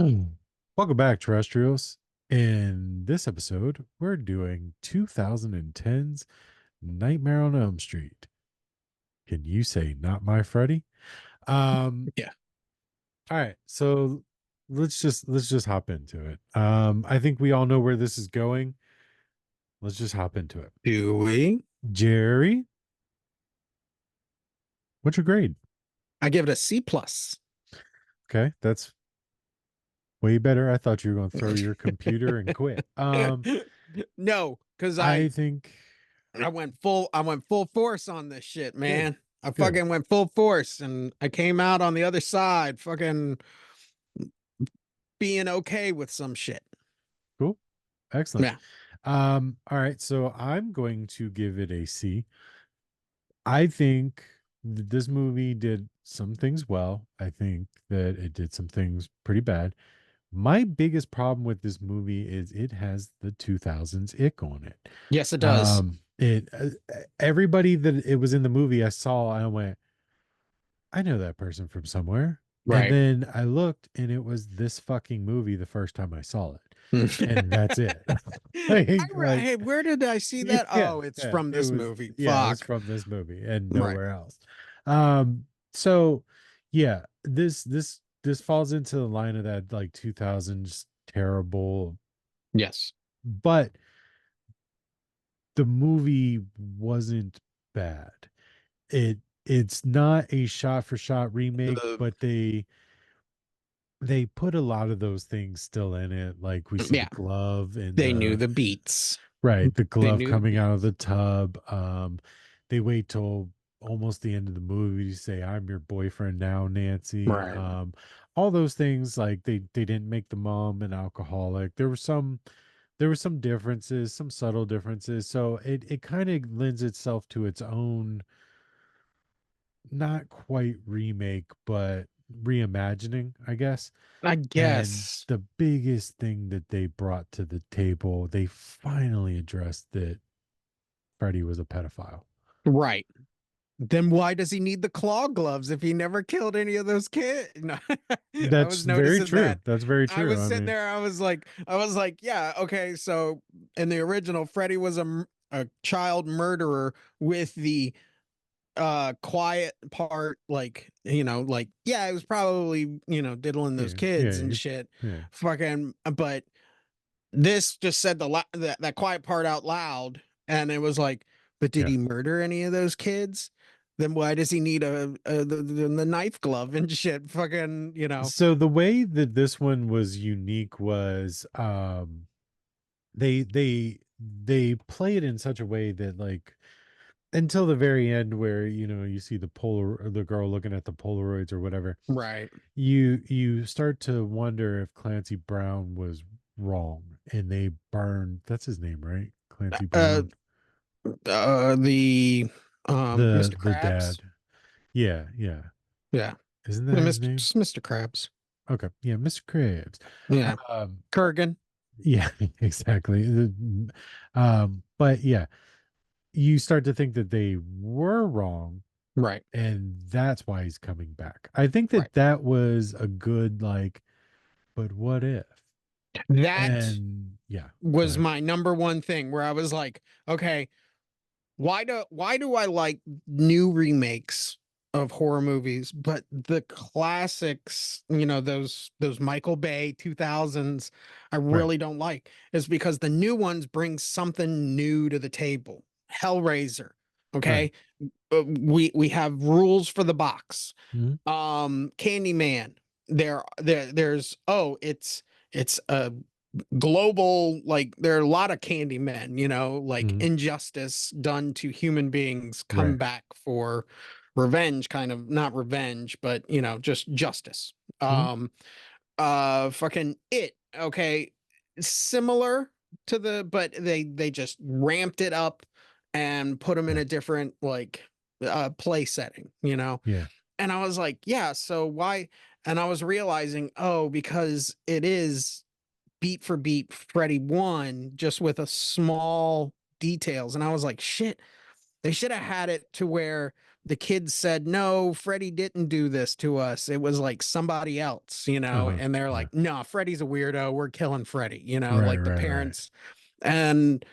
Welcome back, terrestrials. In this episode, we're doing 2010's Nightmare on Elm Street. Can you say not my Freddy? Um, Yeah. all right, so let's just hop into it. I think we all know where this is going. Let's just hop into it. Do we? Jerry, what's your grade? I give it a C plus. Okay, that's way better. I thought you were gonna throw your computer and quit. No, because I think I went full force on this shit, good, man. I good, fucking went full force and I came out on the other side fucking being okay with some shit. cool, excellent. Yeah. All right, so I'm going to give it a C. I think this movie did some things well. I think that it did some things pretty bad. My biggest problem with this movie is it has the 2000s ick on it. Yes, it does. It everybody that it was in the movie I saw, I went, I know that person from somewhere. And Right. then I looked and it was this fucking movie the first time I saw it. And that's it. like Hey, where did I see that? yeah, Oh, it's yeah, from it this was, movie. yeah, it was Fuck. from this movie and Right. nowhere else. So yeah, this falls into the line of that like 2000s terrible, Yes. but the movie wasn't bad. It's not a shot for shot remake, The but they put a lot of those things still in it. Like we see the yeah, glove and they knew the the beats. right, the They glove knew the coming out of beats. the tub. They wait till almost the end of the movie to say, "I'm your boyfriend now, Nancy." Right. All those things, like they didn't make the mom an alcoholic. There were some differences, some subtle differences. So it kind of lends itself to its own, not quite remake, but reimagining, I guess. I And guess. the biggest thing that they brought to the table, they finally addressed that Freddy was a pedophile. Right. Then why does he need the claw gloves if he never killed any of those kids? No, I That's was very noticing true. that. That's very I true. was I sitting mean, there. I was like, yeah, okay. So in the original, Freddy was a child murderer with the quiet part, like like yeah, it was probably diddling those yeah, kids yeah, and shit, yeah. fucking. But this just said that quiet part out loud, and it was like, but did Yeah. he murder any of those kids? Then why does he need the knife glove and shit? Fucking, So the way that this one was unique was they play it in such a way that like until the very end where you see the girl looking at the Polaroids or whatever, right. you start to wonder if Clancy Brown was wrong and they burned, that's his name, right? Clancy Uh, Brown, the the Mr. the Krabs, dad. Yeah, yeah. yeah, Isn't that his Mr. name? just Mr. Krabs, Okay. Yeah, Mr. Krabs. yeah, Um Kurgan, yeah, exactly. But yeah, you start to think that they were wrong right, and that's why he's coming back. I think right. that that was a good like, but what if? That And yeah, go was ahead. my number one thing where I was like, okay, why do I like new remakes of horror movies, but the classics, those Michael Bay 2000s, I Right, really don't like. Is because the new ones bring something new to the table. Hellraiser, right. okay? We have rules for the box. Mhm. Candyman. There's it's a global, like there are a lot of candy men, like Mhm. injustice done to human beings come Right. back for revenge, kind of, not revenge, but just justice. Mhm. Fucking it, okay, similar to the, but they just ramped it up and put them in Right. a different, like, play setting, Yeah. and I was like, yeah, so why? And I was realizing, oh, because it is beat for beat Freddy 1, just with a small details. And I was like, shit, They should have had it to where the kids said, "No, Freddie didn't do this to us. It was like somebody else," Uh-huh. and they're Yeah. like, "No, Freddie's a weirdo. We're killing Freddie," Right, like the right, right. parents. And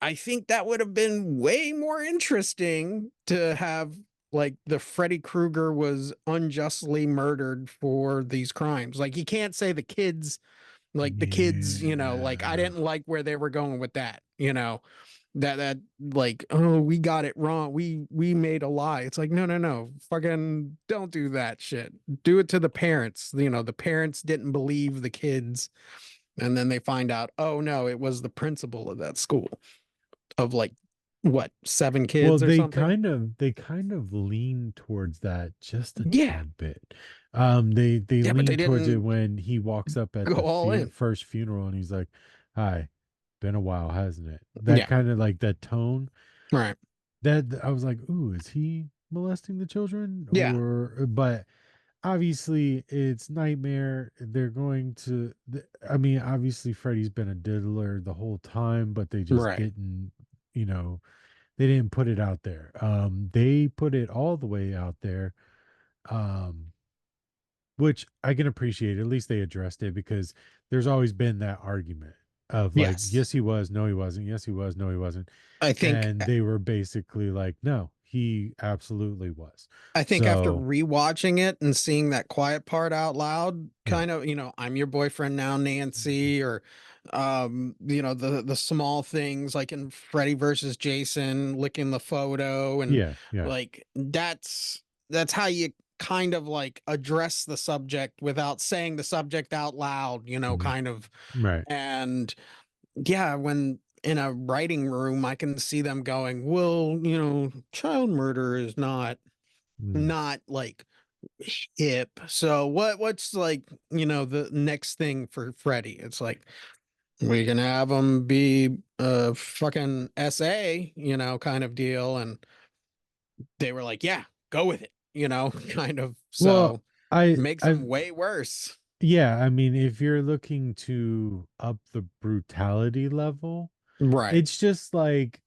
I think that would have been way more interesting to have like the Freddy Krueger was unjustly murdered for these crimes. Like you can't say the kids, like I Yeah. didn't like where they were going with that, that like, oh, we got it wrong. We made a lie. It's like, no, no, no. Fucking don't do that shit. Do it to the parents. The parents didn't believe the kids. And then they find out, oh no, it was the principal of that school of like what, seven Well, kids or something. they kind of lean towards that just a Yeah. tad bit. They Yeah, but they lean towards it didn't when he walks up at go the all in. first funeral and he's like, "Hi, been a while, hasn't it?" That Yeah. kind of like that tone. Right. That I was like, "Ooh, is he molesting the children?" Yeah. Or but obviously it's Nightmare. They're going to I mean, obviously Freddy's been a diddler the whole time, but they just Right. didn't, you know, they didn't put it out there. They put it all the way out there, um, which I can appreciate. At least they addressed it because there's always been that argument of like, Yes. yes, he was, no, he wasn't, yes, he was, no, he wasn't. I think And they were basically like, no, he absolutely was. I think after So, rewatching it and seeing that quiet part out loud, yeah, kind of, I'm your boyfriend now, Nancy, or the small things like in Freddy versus Jason, licking the photo, and yeah, yeah, like that's how you kind of like address the subject without saying the subject out loud, mhm, kind of. right, And yeah, when in a writing room, I can see them going, well, child murder is mm. not like hip. So what's like, the next thing for Freddy? It's like we can have him be a fucking SA, kind of deal. And they were like, yeah, go with it, kind of. Well, So makes I, him way worse. yeah, I mean, if you're looking to up the brutality level, Right, it's just like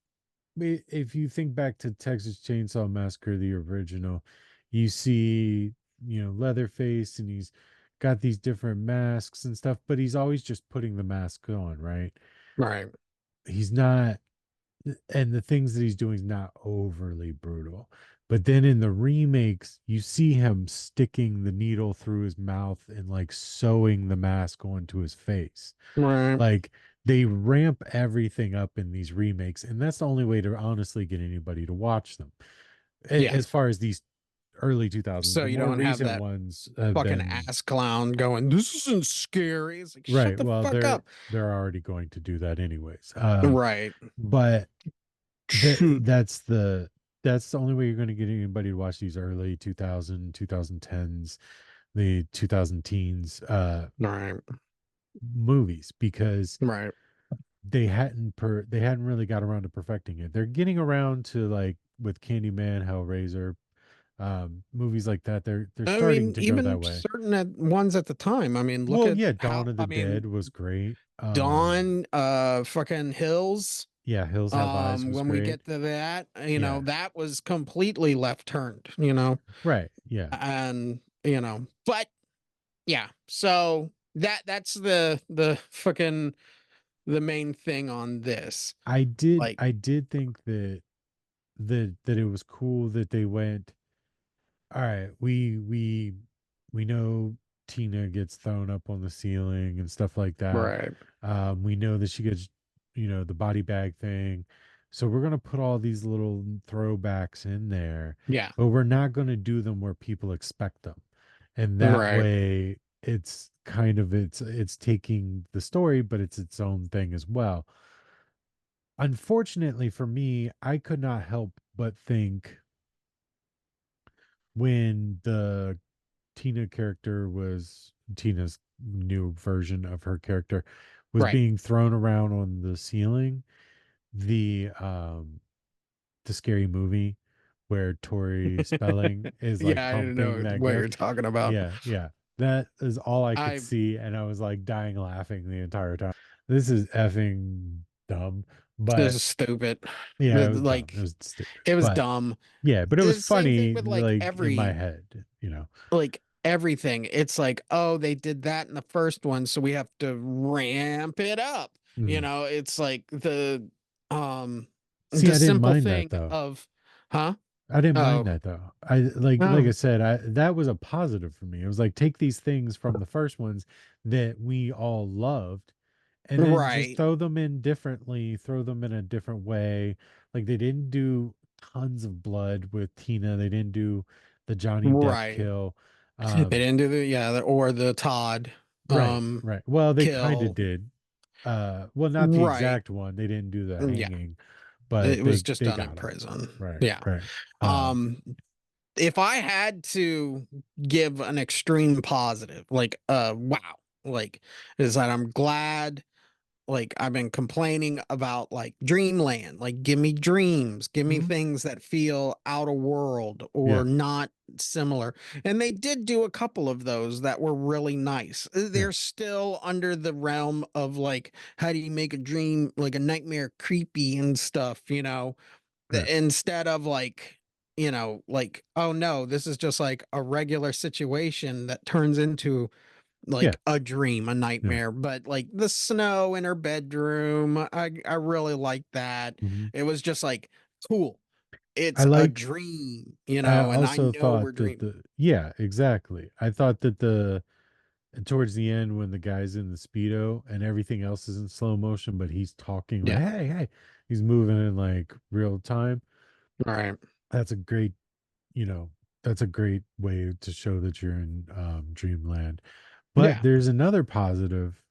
if you think back to Texas Chainsaw Massacre, the original, you see, Leatherface and he's got these different masks and stuff, but he's always just putting the mask on, right? right, He's not, and the things that he's doing is not overly brutal. But then in the remakes, you see him sticking the needle through his mouth and like sewing the mask onto his face. right. Like they ramp everything up in these remakes, and that's the only way to honestly get anybody to watch them. Yeah. As far as these early 2000s, So the you more don't have recent that ones have fucking been ass clown going, this isn't scary. It's like, shut right. the Well, fuck up. they're already going to do that anyways. Right. But that Shoot. that's the only way you're going to get anybody to watch these early 2010s, the 2000 teens Right. movies because Right. they hadn't really got around to perfecting it. They're getting around to like with Candyman, Hellraiser, movies like that. They're I starting mean, to go that even way. certain ones at the time. I mean, look Well, at yeah, how, Dawn of the I Dead mean, was great. Dawn, fucking Hills. Yeah, Hills Have Eyes was When we great. get to that, Yeah. that was completely left turned, Right. Yeah. and, but yeah, so that's the fucking the main thing on this. Like, I did think that that it was cool that they went, all right, we know Tina gets thrown up on the ceiling and stuff like that. right. We know that she gets, the body bag thing. So we're gonna put all these little throwbacks in there, Yeah. but we're not gonna do them where people expect them. And that Right. way it's kind of it's taking the story, but it's its own thing as well. Unfortunately for me, I could not help but think when the Tina's new version of her character was Right. being thrown around on the ceiling, the scary movie where Tori Spelling is like Yeah, I didn't humping know that what girl. you're talking about. Yeah, yeah. That is all I could I see, and I was like dying laughing the entire time. This is effing dumb, This But is stupid. yeah, it was dumb. It Like was stupid. it was But dumb. yeah, but it was The same thing funny, with like like in my every head, you know. like everything. It's like, oh, they did that in the first one, so we have to ramp it up. Mhm. It's like um See, the I didn't simple mind that thing though. of, huh? I didn't mind Oh, that though. Like I oh, said, I that was a positive for me. It was like take these things from the first ones that we all loved and then just right, throw them in differently, throw them in a different way. Like they didn't do tons of blood with Tina. They didn't do the Johnny Depp right. kill. They Um, didn't do or the Todd right, right. Well, they kind of kill. did. Well, not the Right. exact one. They didn't do the Yeah. hanging, but It was just they done in got him. prison. Right, Yeah. right. Um, if I had to give an extreme positive, like wow, like is that I'm glad, like I've been complaining about like dreamland, like give me dreams, give me Mhm. things that feel out of world or Yeah, not similar. And they did do a couple of those that were really nice. yeah, They're still under the realm of like how do you make a dream, like a nightmare, creepy and stuff, right. instead of like, like, oh no, this is just like a regular situation that turns into Yeah, like a dream, a yeah. nightmare. But like the snow in her bedroom, I really like that. Mhm. It was just like cool. I It's a liked dream, I and I also know thought we're that dreaming. the yeah, exactly. I thought that the towards the end when the guy's in the speedo and everything else is in slow motion, but he's talking like, Yeah. hey, hey, he's moving in like real time. All right. That's a great, you know, that's a great way to show that you're in dreamland. But Yeah. there's another positive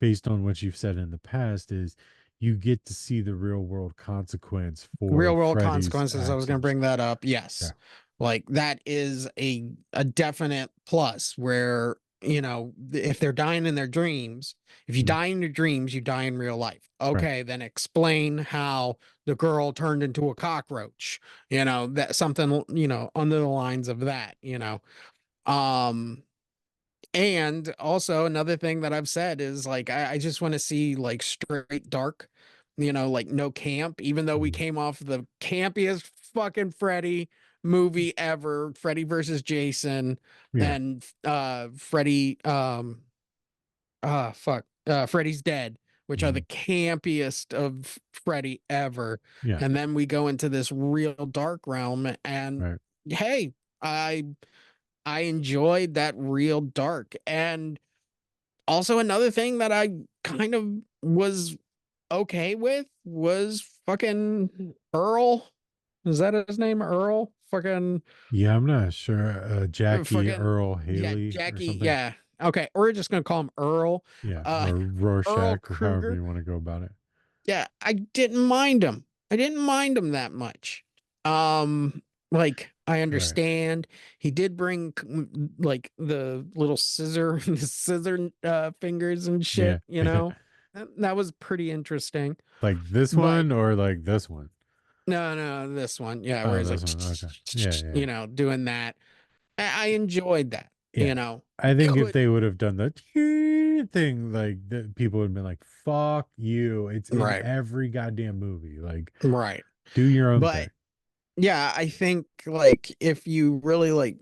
based on what you've said in the past is you get to see the real world consequence for Real world Freddy's consequences. I was going to actions. bring that up. Yeah. Yes. Like that is a definite plus where, if they're dying in their dreams, if you Mhm. die in your dreams, you die in real life. Right. Okay, then explain how the girl turned into a cockroach, that something, under the lines of that. Um, and also another thing that I've said is like I just want to see like straight dark, like no camp, even though we Mhm. came off the campiest fucking Freddy movie ever, Freddy versus Jason, Yeah. and Freddy fuck Freddy's Dead, which are the Mhm. campiest of Freddy ever. Yeah. And then we go into this real dark realm and Right. hey, I enjoyed that real dark. And also another thing that I kind of was okay with was fucking Earl. Is that his name? Earl? Yeah, I'm not sure. Jackie Fucking Earl yeah, Haley or Jackie. something. Yeah. Okay. We're just gonna call him Earl. Yeah, Uh or Earl Rorschach, or however Kruger. you want to go about it. Yeah, I didn't mind him. I didn't mind him that much. Like I Right. understand he did bring like the little scissor, the scissor fingers and Yeah. shit. That was pretty interesting. Like this But one or like this one? no, no, this one, yeah, where Oh, he's this like, one. Okay. Yeah, yeah, doing that. I enjoyed that. yeah. I think if Could they would have done the thing, like the people would have been like, "Fuck you!" It's in right, every goddamn movie. Like, right. do your own thing. But yeah, I think like if you really like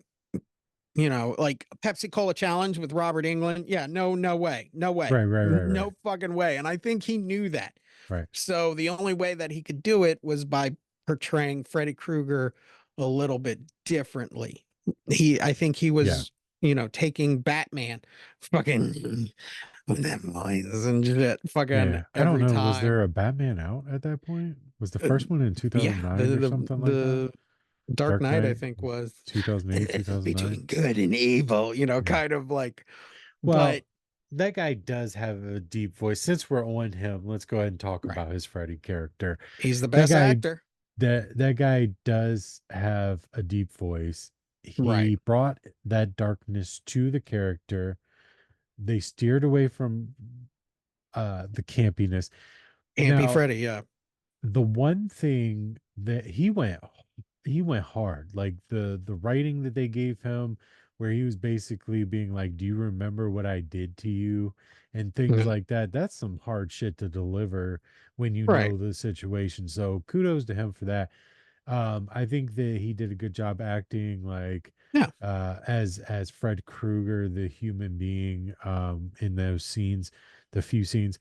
Pepsi Cola challenge with Robert England. Yeah, no, no way. No way. Right, right, right, right, No fucking way. And I think he knew that. right. So the only way that he could do it was by portraying Freddy Krueger a little bit differently. I think he Yeah, was, taking Batman fucking with that voice and shit fucking yeah. I don't every know. Was there time. a Batman out at that point? Was the Uh, first one in yeah, 2009 or something like that? the Dark Dark Knight, I Knight, think, was 2008, between 2009. good and evil, Yeah. kind of like, but Well, that guy does have a deep voice. Since we're on him, let's go ahead and talk right. about his Freddy character. He's the That best guy, actor. that guy does have a deep voice. Right. He brought that darkness to the character. They steered away from the campiness. Campy Now, Freddy, yeah. the one thing that he went hard, like the writing that they gave him where he was basically being like, "Do you remember what I did to you?" and things Yeah. like that. That's some hard shit to deliver when you Right. know the situation. So kudos to him for that. I think that he did a good job acting like Yeah. as Fred Krueger, the human being, in those scenes, the few scenes.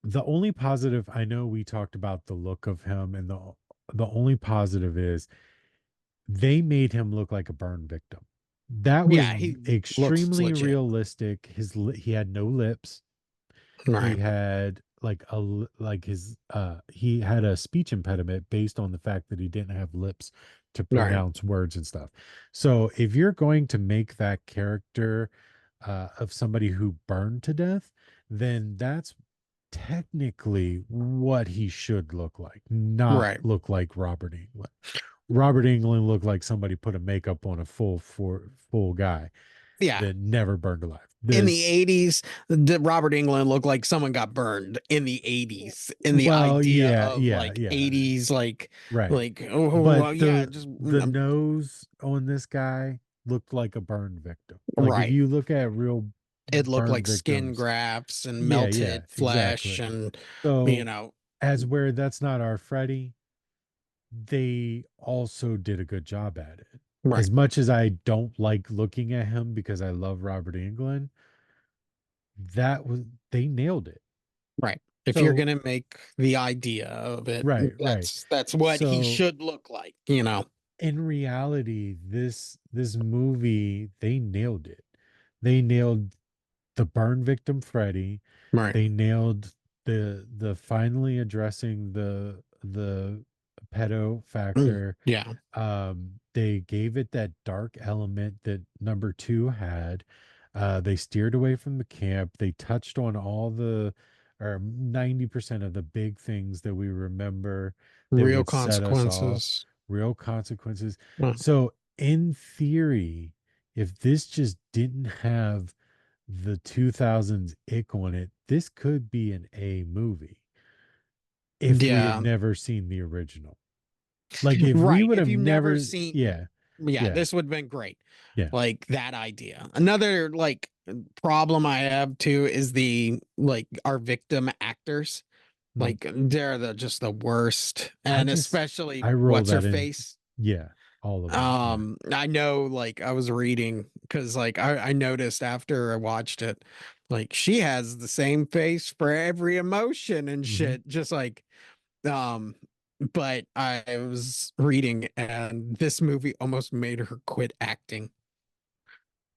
The only positive, I know we talked about the look of him, and the only positive is they made him look like a burn victim. That was Yeah. He looks extremely legit. realistic. He had no lips. He Right. had like like his he had a speech impediment based on the fact that he didn't have lips to Right. pronounce words and stuff. So if you're going to make that character of somebody who burned to death, then that's technically what he should look like, not Right. look like Robert England. Robert England looked like somebody put a makeup on a full guy Yeah. that never burned alive. In the This 80s, Robert England looked like someone got burned in the 80s. In the well, idea yeah, of yeah, like yeah, 80s, right. oh But well, yeah, just the nose on this guy looked like a burn victim. Like if right. you look at real It looked burn like skin victims, grafts and yeah, yeah, melted flesh exactly. and you So know, as where that's not our Freddy, they also did a good job at it. right, As much as I don't like looking at him because I love Robert Englund, that was they nailed it. right. If you're So gonna make the idea of it, right, right. that's what he So should look like, you know. in reality, this movie, they nailed it. They nailed the burn victim Freddy. Right. They nailed the finally addressing the pedo factor. Yeah. They gave it that dark element that number two had. They steered away from the camp. They touched on all the or 90% of the big things that we remember that Real would set us off, consequences. real consequences. Uh, So in theory, if this just didn't have the 2000s ick on it, this could be an A movie if we had Yeah. never seen the original. Like if we Right. would If have you've never never, seen, yeah, yeah, yeah, this would have been great. yeah, Like that idea. Another like problem I have too is the like our victim actors. mhm. Like they're the just the worst. I And just especially I roll what's her that in. face? Yeah, all of them. Yeah. I know like I was reading because like I noticed after I watched it, like she has the same face for every emotion and Hmm. shit. Just like um, but I was reading, and this movie almost made her quit acting.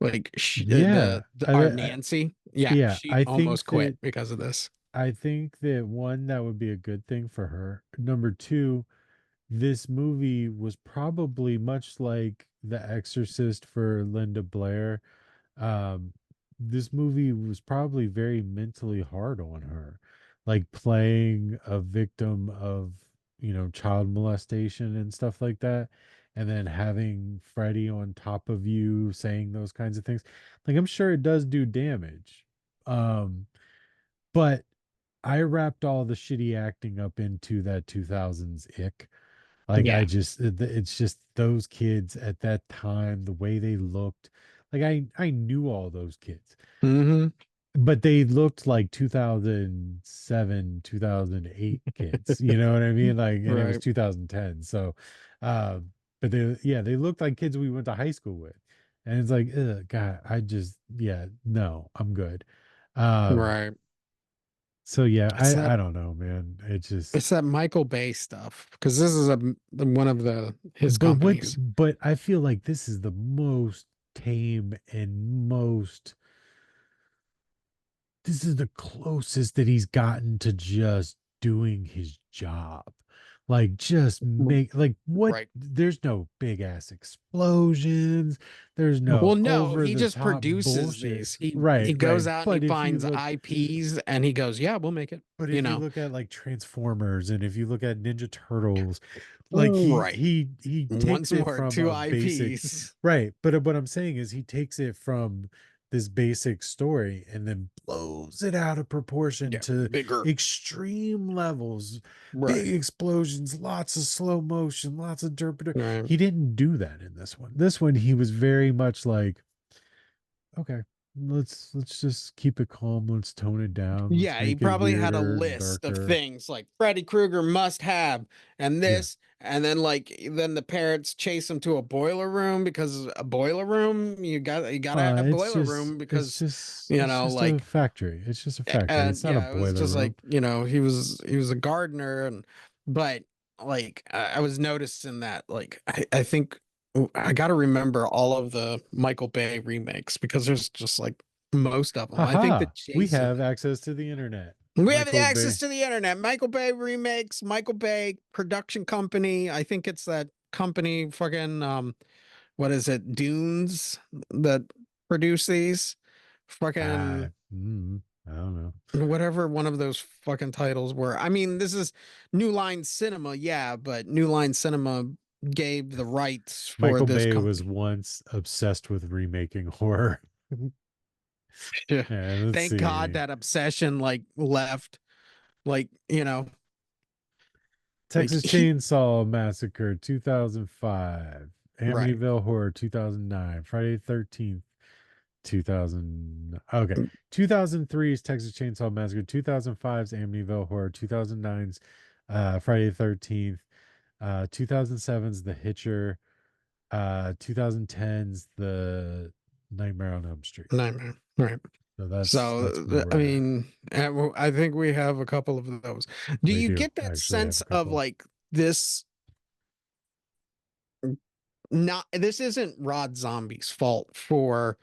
Like Yeah. our Nancy, yeah, Yeah. she almost quit because of this. I think that one, that would be a good thing for her. Number two, this movie was probably much like The Exorcist for Linda Blair. um this movie was probably very mentally hard on her, like playing a victim of, child molestation and stuff like that, and then having Freddie on top of you saying those kinds of things. Like I'm sure it does do damage. But I wrapped all the shitty acting up into that 2000s ick. Like I Yeah. just it's just those kids at that time, the way they looked. Like I knew all those kids, Hmm. but they looked like 2007, 2008 kids. You know what I mean? Like, and it was Right. 2010. So, but they looked like kids we went to high school with. And it's like, ugh, God, yeah, no, I'm good. Um, Right. so yeah, It's that I don't know, man. It just, it's that Michael Bay stuff because this is one of the his companies. but I feel like this is the most tame and most this is the closest that he's gotten to just doing his job. Like just make like what Right. there's no big ass explosions, there's Well, no no, over he the just top produces bullshit. these. Right, He right. goes out and he finds IPs and he goes, "Yeah, we'll make it." But You if you know. look at like Transformers and if you look at Ninja Turtles, like Right. he takes Once it more, from two a basic IPs. right. But what I'm saying is he takes it from this basic story and then blows it out of proportion Yeah, to bigger. extreme levels, Right. big explosions, lots of slow motion, lots of derp. Right. He didn't do that in this one. This one, he was very much like, okay, let's just keep it calm. Let's tone it down. Let's Yeah, he make it probably had a weirder and list of darker. things like Freddy Krueger must have, and Yeah. this, and then then the parents chase him to a boiler room because a boiler room, you gotta have It's boiler just room because it's just a like, factory. It's just a factory. and It's not a yeah, it was boiler just like, room. he was a gardener, and but like I was noticing that like I think I got to remember all of the Michael Bay remakes because there's just like most of them. I think the Haha. We Jason. have access to the internet. We have the Michael access Bay. to the internet. Michael Bay remakes, Michael Bay production company. I think it's that company fucking what is it? Dunes that produce these Ah, fucking I don't know. whatever one of those fucking titles were. I mean, this is New Line Cinema, yeah, but New Line Cinema gave the rights for Michael this Bay was company. once obsessed with remaking horror. Yeah. Yeah, let's Thank God see. that obsession like left. Like, like Texas he Chainsaw Massacre 2005. right. Amityville Horror 2009. Friday the 13th 2000. Okay. 2003's Texas Chainsaw Massacre. 2005's Amityville Horror. 2009's Friday the 13th. 2007's The Hitcher. 2010's The Nightmare on Elm Street. Nightmare. Right. So that's So, where I we're at. mean, I think we have a couple of those. Do We you do get that actually have sense a of couple. like this? Not this isn't Rod Zombie's fault for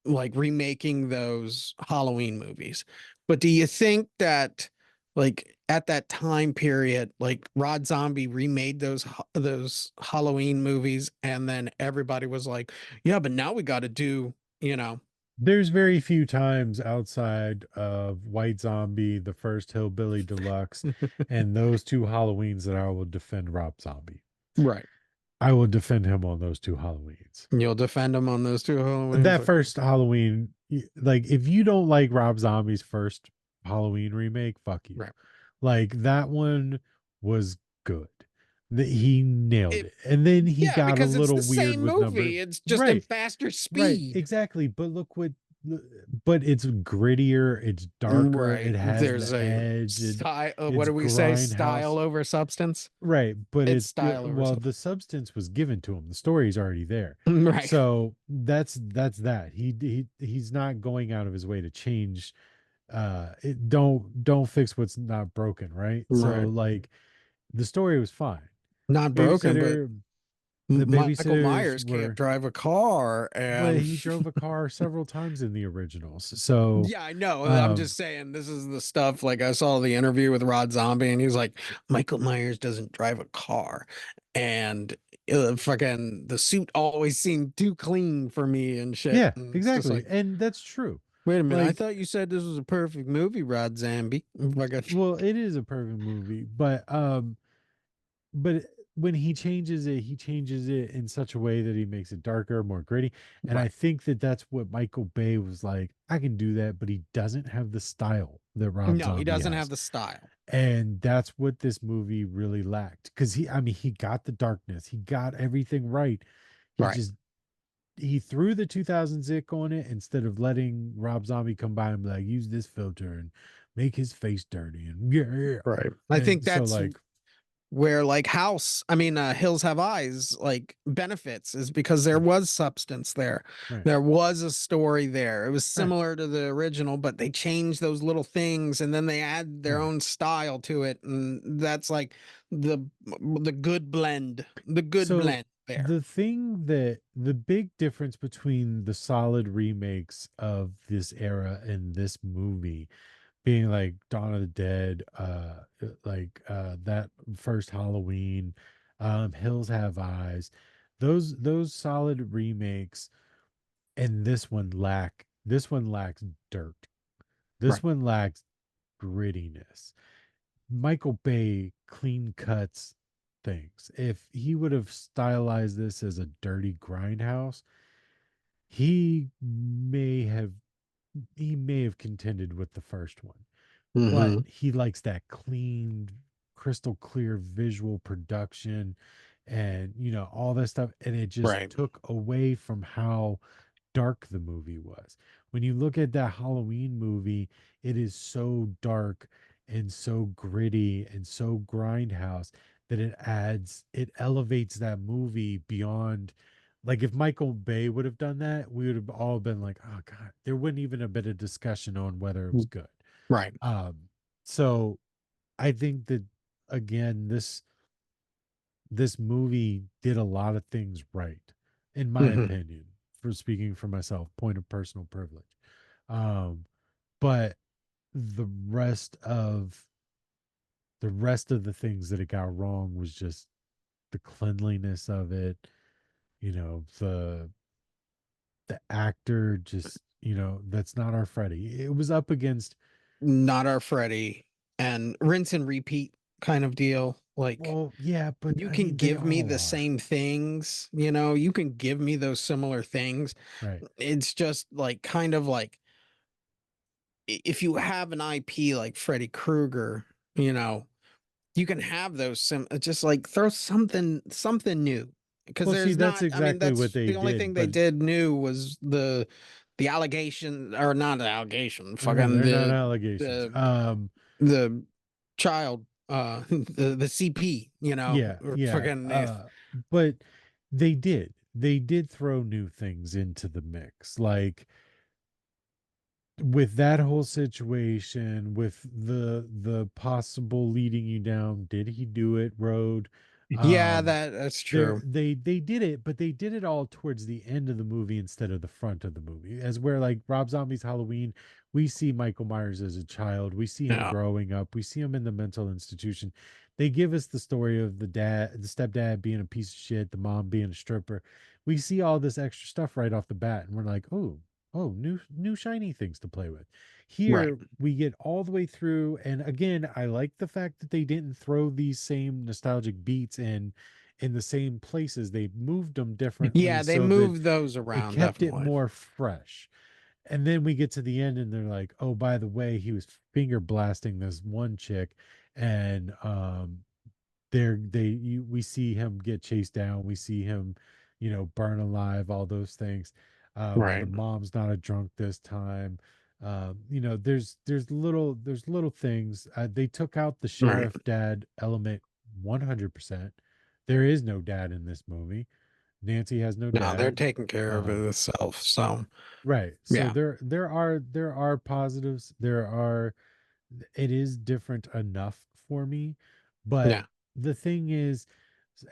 like remaking those Halloween movies, but do you think that like at that time period, like Rod Zombie remade those Halloween movies, and then everybody was like, "Yeah, but now we got to do," you know, There's very few times outside of White Zombie, the first Hillbilly Deluxe, and those two Halloweens that I will defend Rob Zombie. right. I will defend him on those two Halloweens. You'll defend them on those two Halloweens. That Okay. first Halloween, like if you don't like Rob Zombie's first Halloween remake, fuck you. Right. Like that one was good. He nailed It it. And then he Yeah, got a because it's little the weird same with number. movie. It's just in Right. faster Right, speed. exactly. But look what, but it's grittier, it's darker, Right. it has There's the a edge, style. What it's do we say? grindhouse. Style over substance. Right, but It's it's style over well, substance. the substance was given to him. The story's already there. Right. So that's that. He's not going out of his way to change don't fix what's not broken, right? So Right. like the story was fine. Not broken, but Babysitter, the Michael babysitters Myers can't were, drive a car, but and he drove a car several times in the originals. So, yeah, I know. I'm um, just saying this is the stuff. Like I saw the interview with Rod Zombie, and he's like, Michael Myers doesn't drive a car, and fucking the suit always seemed too clean for me and shit. yeah, And it's just exactly. like, And that's true. wait a minute, I Like, thought you said this was a perfect movie, Rod Zombie. Fucking well, it is a perfect movie, but when he changes it in such a way that he makes it darker, more gritty. And I right. think that that's what Michael Bay was like, I can do that, but he doesn't have the style that Rob No, he Zombie doesn't have has. the style. And that's what this movie really lacked. Because I mean, he got the darkness, he got everything right. He Right. just, he threw the 2000 ick on it instead of letting Rob Zombie come by and be like, use this filter and make his face dirty. And yeah. Right. I think And so, that's like, where like Hills Have Eyes like benefits is because there right, was substance there. right, There was a story there. It was right, similar to the original, but they changed those little things and then they add their right. own style to it. And that's like the the good So blend there. the big difference between the solid remakes of this era and this movie being like Dawn of the Dead, that first Halloween, Hills Have Eyes, those solid remakes, and this one lacks dirt. This Right. one lacks grittiness. Michael Bay clean cuts things. If he would have stylized this as a dirty grindhouse, he may have he may have contended with the first one, but Hmm. he likes that clean, crystal clear visual production and all that stuff, and it just Right. took away from how dark the movie was. When you look at that Halloween movie, it is so dark and so gritty and so grindhouse that it elevates that movie beyond. Like if Michael Bay would have done that, we would have all been like, "Oh God!" There wouldn't even have been a discussion on whether it was good. Right. Um, so I think that again, this movie did a lot of things right, in my Hmm. opinion, for speaking for myself, point of personal privilege. Um, but the rest of the things that it got wrong was just the cleanliness of it, the actor just, that's not our Freddy. It was up against, Not our Freddy, and rinse and repeat kind of deal. Like, well, yeah, but you I can mean they give me all the are. same things, you can give me those similar things. Right. It's just like kind of like if you have an IP like Freddy Krueger, you can have those just like throw something new, because Well, see, there's that's not, I mean, exactly what that's they the only did, thing they but did new was the allegation, or not the allegation, fucking they're not allegations. the the child, the CP, Yeah, or yeah. fucking if. But they did throw new things into the mix, like with that whole situation, with the possible leading you down, did he do it road. Yeah, um that's there true. they did it, but they did it all towards the end of the movie instead of the front of the movie, as where like Rob Zombie's Halloween, we see Michael Myers as a child, we see him Yeah. growing up, we see him in the mental institution. They give us the story of the stepdad being a piece of shit, the mom being a stripper. We see all this extra stuff right off the bat, and we're like, oh, new shiny things to play with. Right. Here we get all the way through, and again, I like the fact that they didn't throw these same nostalgic beats in the same places. They moved them differently Yeah, they so that moved those it around, kept it definitely. more fresh. And then we get to the end and they're like, oh, by the way, he was finger blasting this one chick, and we see him get chased down, we see him burn alive, all those things. The Right. mom's not a drunk this time. There's little things. They took out the Right. sheriff dad element 100%. There is no dad in this movie. Nancy has no No, they're dad. taking care of it um itself. So right, so yeah. there are positives. It is different enough for me. But Yeah. the thing is,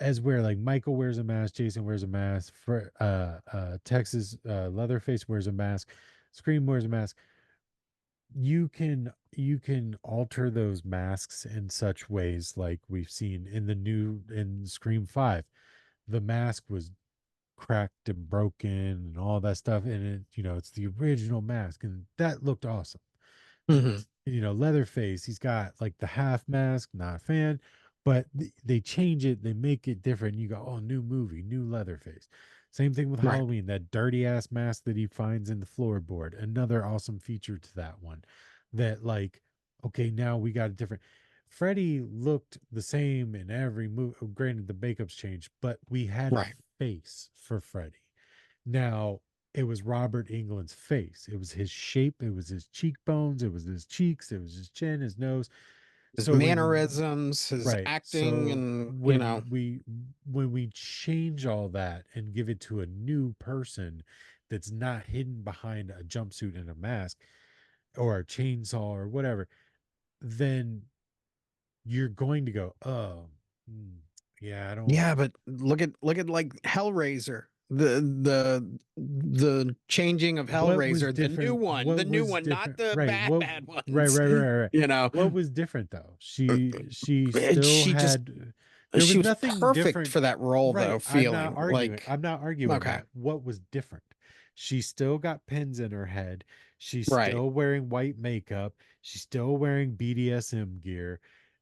as where like Michael wears a mask, Jason wears a mask, for Texas, Leatherface wears a mask, Scream wears a mask, you can alter those masks in such ways, like we've seen in Scream 5. The mask was cracked and broken and all that stuff, and it's the original mask, and that looked awesome. Hmm. Leatherface, he's got like the half mask, not a fan, but they change it, they make it different. You go, oh, new movie, new Leatherface. Same thing with Right. Halloween, that dirty ass mask that he finds in the floorboard. Another awesome feature to that one. That, like, okay, now we got a different. Freddy looked the same in every movie. Granted, the makeup's changed, but we had a Right. face for Freddy. Now, it was Robert England's face. It was his shape. It was his cheekbones. It was his cheeks. It was his chin, his nose. His So mannerisms, his right. acting, So and when we change all that and give it to a new person that's not hidden behind a jumpsuit and a mask or a chainsaw or whatever, then you're going to go, oh, hmm, yeah, I don't. yeah, but look at like Hellraiser. The changing of What was Hellraiser, different? the What new was one, not different? the Right. bad What? bad Right. ones. Right. Right. Right. Right. You know, What was different though? Uh, She and still she just had. There was she was nothing perfect different. for that role though, Right. I'm not feeling arguing. like I'm not arguing okay, that. What was different? She still got pins in her head. She's right, still wearing white makeup. She's still wearing BDSM gear.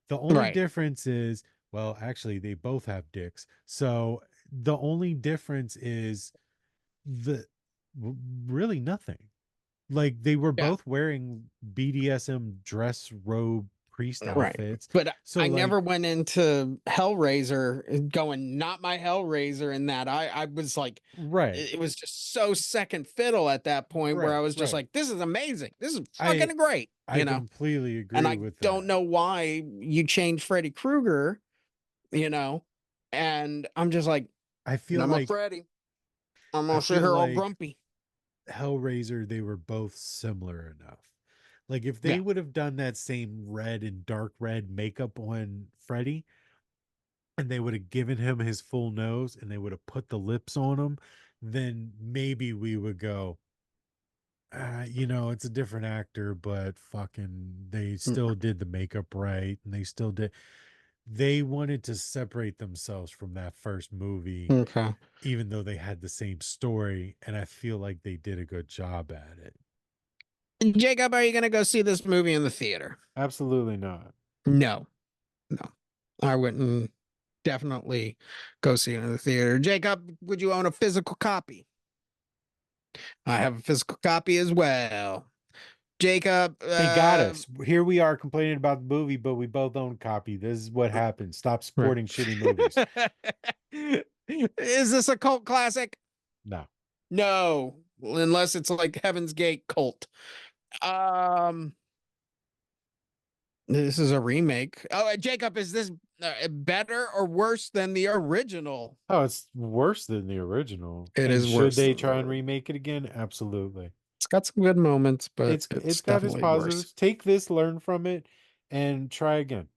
The only right, difference is, well, actually, they both have dicks. So the only difference is the really nothing. Like they were Yeah. both wearing BDSM dress robe priest Right. outfits. But So I like never went into Hellraiser going, not my Hellraiser in that. I was like, right, it was just so second fiddle at that point where I right, was just right. like, this is amazing. This is I fucking great, I completely And agree I with don't that. know why you changed Freddy Krueger, you know, and I'm just like, I feel no more like Freddy. I'm I gonna sit feel here all like grumpy. Hellraiser, they were both similar enough. Like if they Yeah. would have done that same red and dark red makeup on Freddy, and they would have given him his full nose and they would have put the lips on him, then maybe we would go, it's a different actor, but fucking they Mm, still did the makeup right and they still did. They wanted to separate themselves from that first movie, okay. even though they had the same story. And I feel like they did a good job at it. Jacob, are you gonna go see this movie in the theater? Absolutely not. No, no. I wouldn't definitely go see it in the theater. Jacob, would you own a physical copy? I have a physical copy as well. Jacob, They got us. Here we are complaining about the movie, but we both own a copy. This is what happens. Stop right. supporting shitty movies. Is this a cult classic? No. No, unless it's like Heaven's Gate cult. Um, this is a remake. Oh, Jacob, is this better or worse than the original? Oh, it's worse than the original. It And is should worse they than the try and original. remake it again? Absolutely. It's got some good moments, but It's it's got its definitely worse. positives. Take this, learn from it, and try again.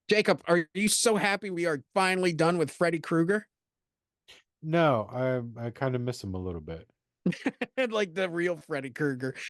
Jacob, are you so happy we are finally done with Freddy Krueger? No, I kind of miss him a little bit. Like the real Freddy Krueger.